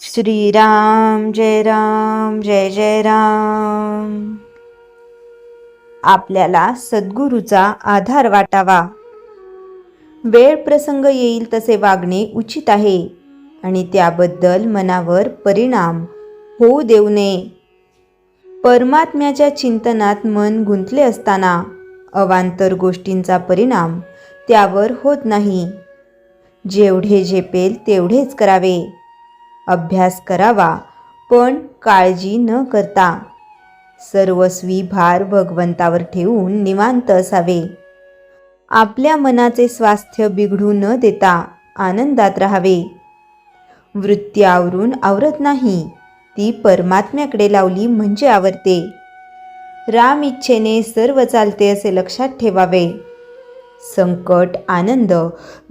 श्रीराम जय राम जय जय राम. आपल्याला सद्गुरूचा आधार वाटावा. वेळ प्रसंग येईल तसे वागणे उचित आहे आणि त्याबद्दल मनावर परिणाम होऊ देऊ नये. परमात्म्याच्या चिंतनात मन गुंतले असताना अवांतर गोष्टींचा परिणाम त्यावर होत नाही. जेवढे झेपेल तेवढेच करावे. अभ्यास करावा पण काळजी न करता. सर्वस्वी भार भगवंतावर ठेवून निवांत असावे. आपल्या मनाचे स्वास्थ्य बिघडू न देता आनंदात राहावे. वृत्ती आवरून आवरत नाही, ती परमात्म्याकडे लावली म्हणजे आवरते. राम इच्छेने सर्व चालते असे लक्षात ठेवावे. संकट आनंद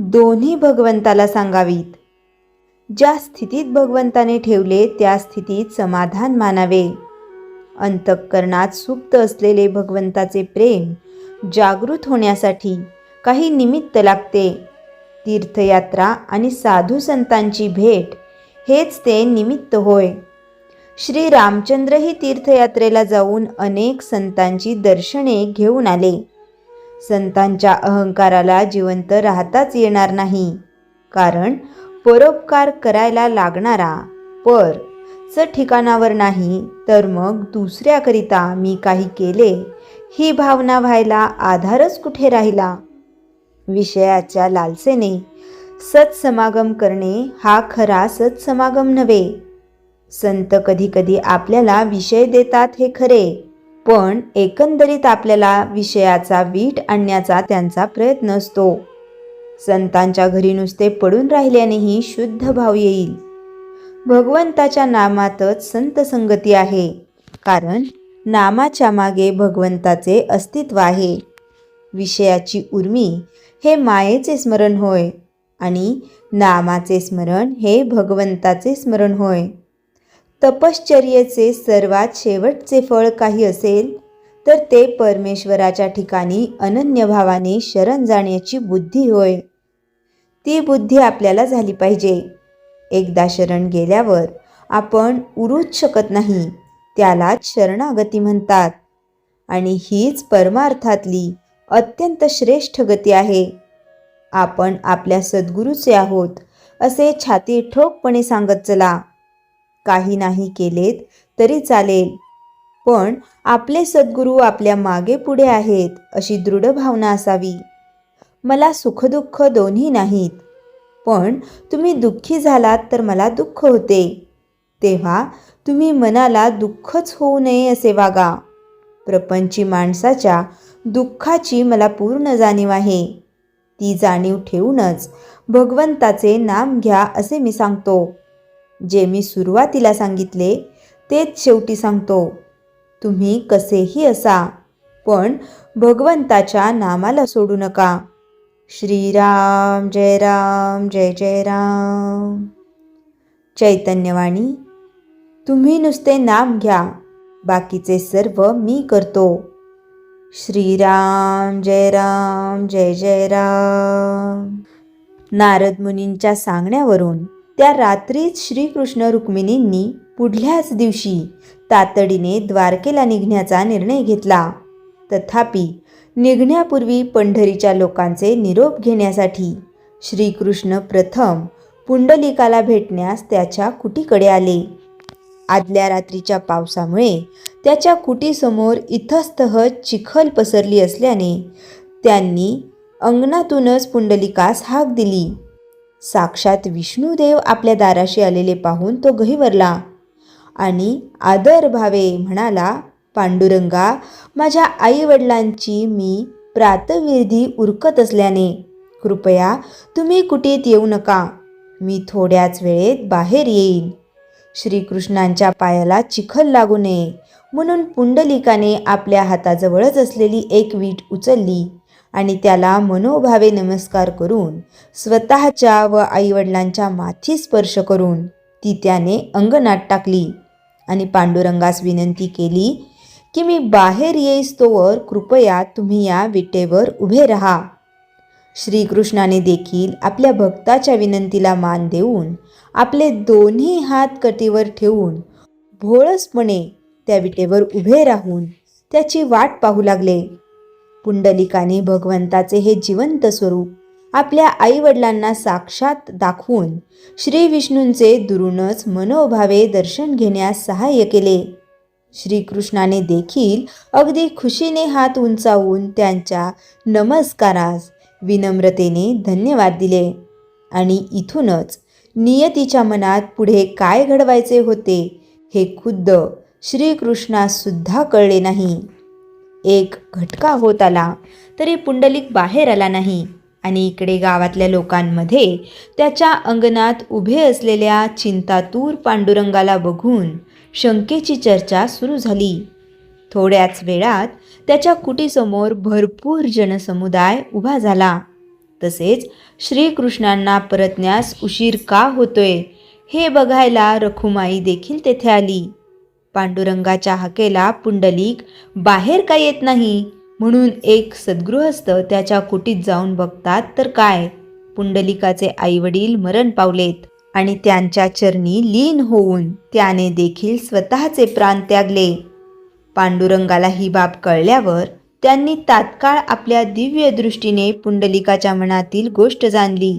दोन्ही भगवंताला सांगावीत. ज्या स्थितीत भगवंताने ठेवले त्या स्थितीत समाधान मानावे. अंतःकरणात सुप्त असलेले भगवंताचे प्रेम जागृत होण्यासाठी काही निमित्त लागते. तीर्थयात्रा आणि साधू संतांची भेट हेच ते निमित्त होय. श्री रामचंद्रही तीर्थयात्रेला जाऊन अनेक संतांची दर्शने घेऊन आले. संतांच्या अहंकाराला जिवंत राहताच येणार नाही, कारण परोपकार करायला लागणारा पर च ठिकाणावर नाही तर मग दुसऱ्याकरिता मी काही केले ही भावना व्हायला आधारच कुठे राहिला. विषयाच्या लालसेने सत्समागम करणे हा खरा सत्समागम नव्हे. संत कधी कधी आपल्याला विषय देतात हे खरे, पण एकंदरीत आपल्याला विषयाचा वीट आणण्याचा त्यांचा प्रयत्न असतो. संतांच्या घरी नुसते पडून राहिल्यानेही शुद्ध भाव येईल. भगवंताच्या नामातच संत संगती आहे, कारण नामाच्या मागे भगवंताचे अस्तित्व आहे. विषयाची उर्मी हे मायेचे स्मरण होय आणि नामाचे स्मरण हे भगवंताचे स्मरण होय. तपश्चर्येचे सर्वात शेवटचे फळ काही असेल तर ते परमेश्वराच्या ठिकाणी अनन्य भावाने शरण जाण्याची बुद्धी होय. ती बुद्धी आपल्याला झाली पाहिजे. एकदा शरण गेल्यावर आपण उरूच शकत नाही, त्यालाच शरणागती म्हणतात आणि हीच परमार्थातली अत्यंत श्रेष्ठ गती आहे. आपण आपल्या सद्गुरूचे आहोत असे छाती ठोकपणे सांगत चला. काही नाही केलेत तरी चालेल, पण आपले सद्गुरू आपल्या मागे पुढे आहेत अशी दृढ भावना असावी. मला सुखदुःख दोन्ही नाहीत, पण तुम्ही दुःखी झालात तर मला दुःख होते, तेव्हा तुम्ही मनाला दुःखच होऊ नये असे वागा. प्रपंची माणसाच्या दुःखाची मला पूर्ण जाणीव आहे. ती जाणीव ठेवूनच भगवंताचे नाम घ्या असे मी सांगतो. जे मी सुरुवातीला सांगितले तेच शेवटी सांगतो. तुम्ही कसेही असा, पण भगवंताच्या नामाला सोडू नका. श्रीराम जय राम जय जय राम. चैतन्यवाणी. तुम्ही नुसते नाम घ्या, बाकीचे सर्व मी करतो. श्रीराम जय राम जय जय राम. नारद मुनींच्या सांगण्यावरून त्या रात्रीच श्रीकृष्ण रुक्मिणींनी पुढल्याच दिवशी तातडीने द्वारकेला निघण्याचा निर्णय घेतला. तथापि निघण्यापूर्वी पंढरीच्या लोकांचे निरोप घेण्यासाठी श्रीकृष्ण प्रथम पुंडलिकाला भेटण्यास त्याच्या कुटीकडे आले. आदल्या रात्रीच्या पावसामुळे त्याच्या कुटीसमोर इतस्ततः चिखल पसरली असल्याने त्यांनी अंगणातूनच पुंडलिकास हाक दिली. साक्षात विष्णुदेव आपल्या दाराशी आलेले पाहून तो गहिवरला आणि आदरभावे म्हणाला, पांडुरंगा, माझ्या आईवडिलांची मी प्रातःविधी उरकत असल्याने कृपया तुम्ही कुटीत येऊ नका. मी थोड्याच वेळेत बाहेर येईन. श्रीकृष्णांच्या पायाला चिखल लागू नये म्हणून पुंडलिकाने आपल्या हाताजवळच असलेली एक वीट उचलली आणि त्याला मनोभावे नमस्कार करून स्वतःच्या व आईवडिलांच्या माथी स्पर्श करून ती त्याने अंगणात टाकली आणि पांडुरंगास विनंती केली की मी बाहेर येईस्तोवर कृपया तुम्ही या विटेवर उभे राहा. श्रीकृष्णाने देखील आपल्या भक्ताच्या विनंतीला मान देऊन आपले दोन्ही हात कटीवर ठेवून भोळसपणे त्या विटेवर उभे राहून त्याची वाट पाहू लागले. पुंडलिकाने भगवंताचे हे जिवंत स्वरूप आपल्या आईवडिलांना साक्षात दाखवून श्री विष्णूंचे दुरूनच मनोभावे दर्शन घेण्यास सहाय्य केले. श्रीकृष्णाने देखील अगदी खुशीने हात उंचावून त्यांच्या नमस्कारास विनम्रतेने धन्यवाद दिले. आणि इथूनच नियतीच्या मनात पुढे काय घडवायचे होते हे खुद्द श्रीकृष्णास सुद्धा कळले नाही. एक घटका होत आला तरी पुंडलिक बाहेर आला नाही आणि इकडे गावातल्या लोकांमध्ये त्याच्या अंगणात उभे असलेल्या चिंतातूर पांडुरंगाला बघून शंकेची चर्चा सुरू झाली. थोड्याच वेळात त्याच्या कुटीसमोर भरपूर जनसमुदाय उभा झाला. तसेच श्रीकृष्णांना परतण्यास उशीर का होतोय हे बघायला रखुमाई देखील तेथे आली. पांडुरंगाच्या हाकेला पुंडलिक बाहेर का येत नाही म्हणून एक सद्गृहस्थ त्याच्या कुटीत जाऊन बघतात तर काय, पुंडलिकाचे आईवडील मरण पावलेत आणि त्यांच्या चरणी लीन होऊन त्याने देखील स्वतःचे प्राण त्यागले. पांडुरंगाला ही बाब कळल्यावर त्यांनी तात्काळ आपल्या दिव्य दृष्टीने पुंडलिकाच्या मनातील गोष्ट जाणली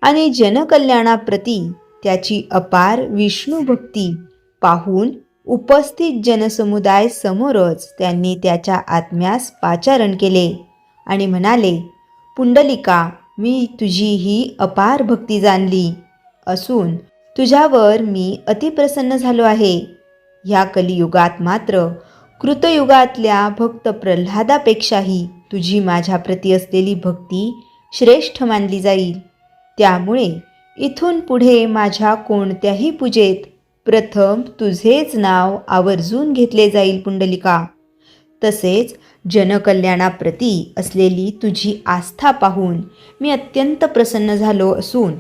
आणि जनकल्याणाप्रती त्याची अपार विष्णू भक्ती पाहून उपस्थित जनसमुदाय समोरच त्यांनी त्याच्या आत्म्यास पाचारण केले आणि म्हणाले, पुंडलिका, मी तुझी ही अपार भक्ती जाणली असून तुझ्यावर मी अतिप्रसन्न झालो आहे. ह्या कलियुगात मात्र कृतयुगातल्या भक्त प्रल्हादापेक्षाही तुझी माझ्याप्रती असलेली भक्ती श्रेष्ठ मानली जाईल. त्यामुळे इथून पुढे माझ्या कोणत्याही पूजेत प्रथम तुझेच नाव आवर्जून घेतले जाईल पुंडलिका. तसेच जनकल्याणाप्रती असलेली तुझी आस्था पाहून मी अत्यंत प्रसन्न झालो असून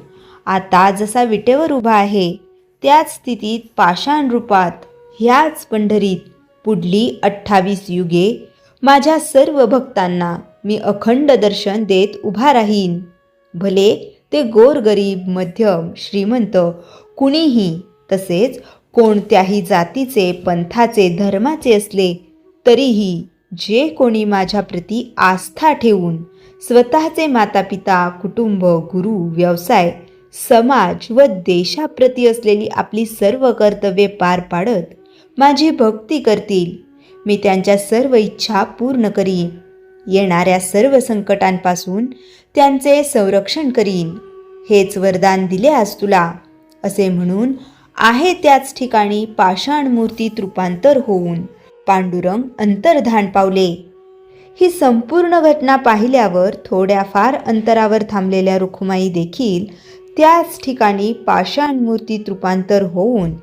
आता जसा विटेवर उभा आहे त्याच स्थितीत पाषाण रूपात ह्याच पंढरीत पुढली 28 युगे माझ्या सर्व भक्तांना मी अखंड दर्शन देत उभा राहीन. भले ते गोरगरीब, मध्यम, श्रीमंत कुणीही, तसेच कोणत्याही जातीचे, पंथाचे, धर्माचे असले तरीही जे कोणी माझ्याप्रती आस्था ठेवून स्वतःचे मातापिता, कुटुंब, गुरु, व्यवसाय, समाज व देशाप्रती असलेली आपली सर्व कर्तव्ये पार पाडत माझी भक्ती करतील, मी त्यांच्या सर्व इच्छा पूर्ण करीन. येणाऱ्या सर्व संकटांपासून त्यांचे संरक्षण करीन. हेच वरदान दिले आज तुला, असे म्हणून आहे त्याच ठिकाणी पाषाण मूर्तीत रूपांतर होऊन पांडुरंग अंतर्धान पावले. ही संपूर्ण घटना पाहिल्यावर थोड्याफार अंतरावर थांबलेल्या रुक्माई देखील त्याच ठिकाणी पाषाण मूर्तीत रूपांतर होऊन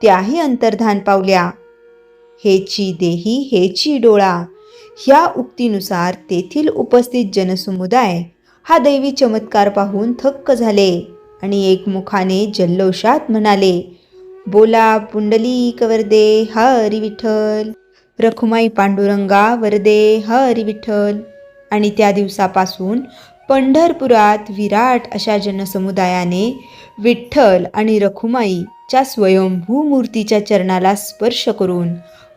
त्याही अंतर्धान पावल्या. हेची देही हेची डोळा ह्या उक्तीनुसार तेथील उपस्थित जनसमुदाय हा दैवी चमत्कार पाहून थक्क झाले आणि एकमुखाने जल्लोषात म्हणाले, बोला पुंडलिक वरदे हरी विठ्ठल, रखुमाई पांडुरंगा वरदे हरी विठ्ठल. आणि त्या दिवसापासून पंढरपुरात विराट अशा जनसमुदायाने विठ्ठल आणि रखुमाईच्या स्वयंभू मूर्तीच्या चरणाला स्पर्श करून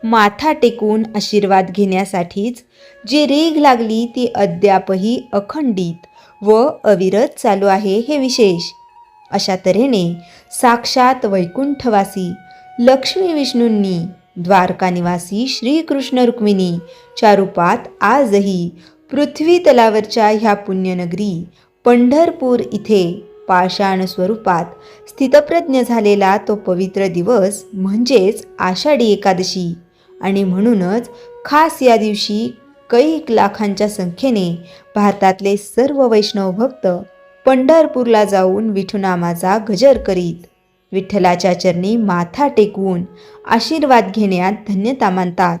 माथा टेकून आशीर्वाद घेण्यासाठीच जी रीघ लागली ती अद्यापही अखंडित व अविरत चालू आहे हे विशेष. अशा तऱ्हेने साक्षात वैकुंठवासी लक्ष्मी विष्णूंनी द्वारका निवासी श्रीकृष्ण रुक्मिणीच्या रूपात आजही पृथ्वी तलावरच्या ह्या पुण्यनगरी पंढरपूर इथे पाषाण स्वरूपात स्थितप्रज्ञ झालेला तो पवित्र दिवस म्हणजेच आषाढी एकादशी. आणि म्हणूनच खास या दिवशी कैक लाखांच्या संख्येने भारतातले सर्व वैष्णव भक्त पंढरपूरला जाऊन विठुनामाचा गजर करीत विठ्ठलाच्या चरणी माथा टेकवून आशीर्वाद घेण्यात धन्यता मानतात.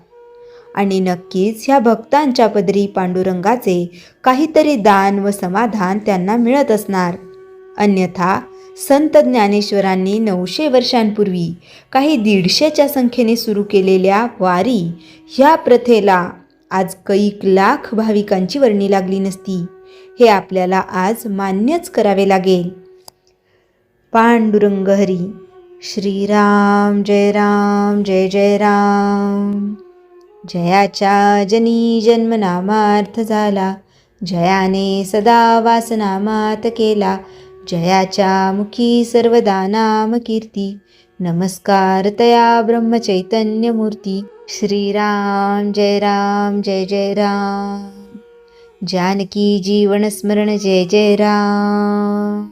आणि नक्कीच ह्या भक्तांच्या पदरी पांडुरंगाचे काहीतरी दान व समाधान त्यांना मिळत असणार. अन्यथा संत ज्ञानेश्वरांनी 900 वर्षांपूर्वी काही 150च्या संख्येने सुरू केलेल्या वारी ह्या प्रथेला आज कैक लाख भाविकांची वर्णी लागली नसती. हे आपल्याला आज मान्यच करावे लागेल. पांडुरंग हरी. श्रीराम जय जय राम. जयाच्या जनी जन्मनामार्थ झाला, जयाने सदा वासनामात केला. जयाच्या मुखी सर्वदा नाम कीर्ती, नमस्कार तया ब्रह्मचैतन्य मूर्ती. श्रीराम जय जय राम. जानकी जीवन स्मरण जय जय राम.